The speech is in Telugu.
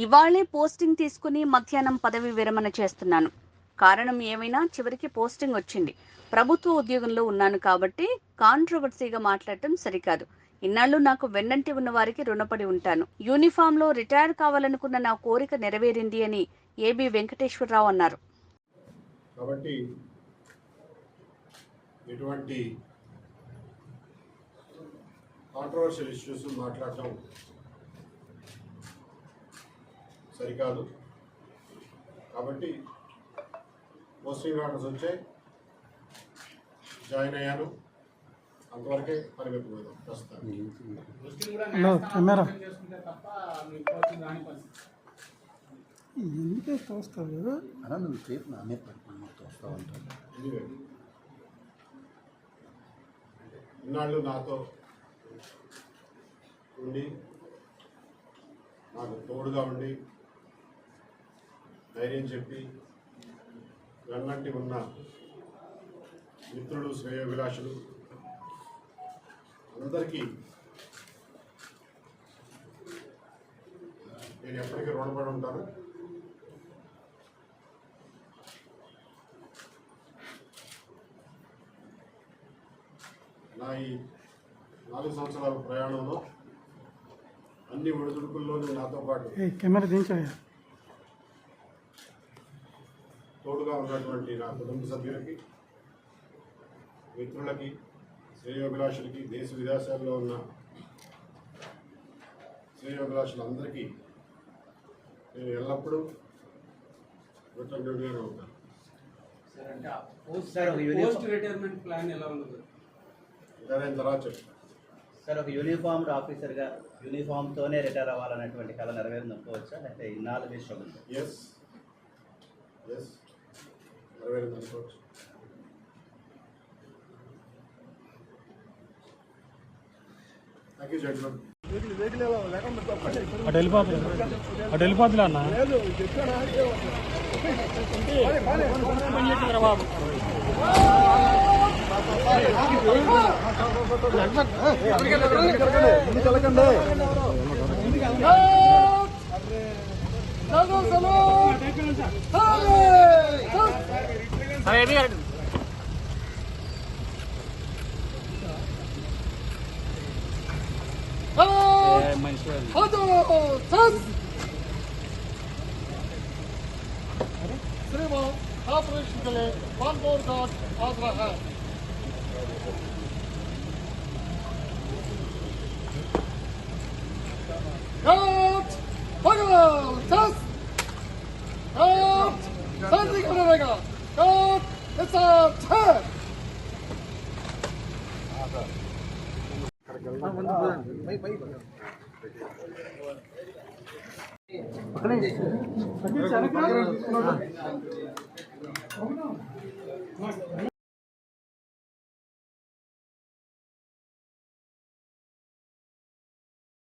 ఇవాళే పోస్టింగ్ తీసుకుని మధ్యాహ్నం పదవి విరమణ చేస్తున్నాను. కారణం ఏమైనా చివరికి పోస్టింగ్ వచ్చింది. ప్రభుత్వ ఉద్యోగంలో ఉన్నాను కాబట్టి కాంట్రవర్సీగా మాట్లాడటం సరికాదు. ఇన్నాళ్ళు నాకు వెన్నంటి ఉన్న వారికి రుణపడి ఉంటాను. యూనిఫామ్లో రిటైర్ కావాలనుకున్న నా కోరిక నెరవేరింది అని ఏబి వెంకటేశ్వరరావు అన్నారు. కాబట్టి ఎటువంటి కాంట్రవర్షియల్ ఇష్యూస్ మాట్లాడటం సరికాదు. కాబట్టి పోస్టింగ్ ఆర్డర్స్ వచ్చాయి, జాయిన్ అయ్యాను, అంతవరకే పరిమితమైంది ప్రస్తుతానికి. ఇన్నాళ్ళు నాతో ఉండి నాకు తోడుగా ఉండి ధైర్యం చెప్పి వెన్నంటి ఉన్న మిత్రులు, శ్రేయోభిలాషులు అందరికీ నేను ఎప్పటికీ రుణపడి ఉంటాను. నా ఈ 4 సంవత్సరాల ప్రయాణంలో అన్ని ఒడిదుడుకుల్లోనూ నాతో పాటు తోడుగా ఉన్నటువంటి నా కుటుంబ సభ్యులకి, మిత్రులకి, శ్రేయోభిలాషులకి, దేశ విదేశాల్లో ఉన్న శ్రేయోభిలాషులందరికీ నేను ఎల్లప్పుడూ కృతజ్ఞుడిగానే ఉంటాను. రిటైర్మెంట్ ప్లాన్ ఎలా ఉండదు రిటైర్ తర్వాత చెప్తాను సార్. ఒక యూనిఫామ్డ్ ఆఫీసర్గా యూనిఫామ్తోనే రిటైర్ అవ్వాలనేటువంటి కళ నెరవేరునుకోవచ్చా, అంటే ఇన్నాళ్ళు వేస్ట్ అవుతుంది? ఎస్ నెరవేరునుకోవచ్చు. Thank you judgement. అటు వెళ్ళిపోతులే అన్న బాబు. श्रीमान ऑपरेशन के लिए वन बोर्ड गार्ड आगरा है। शांति करेगा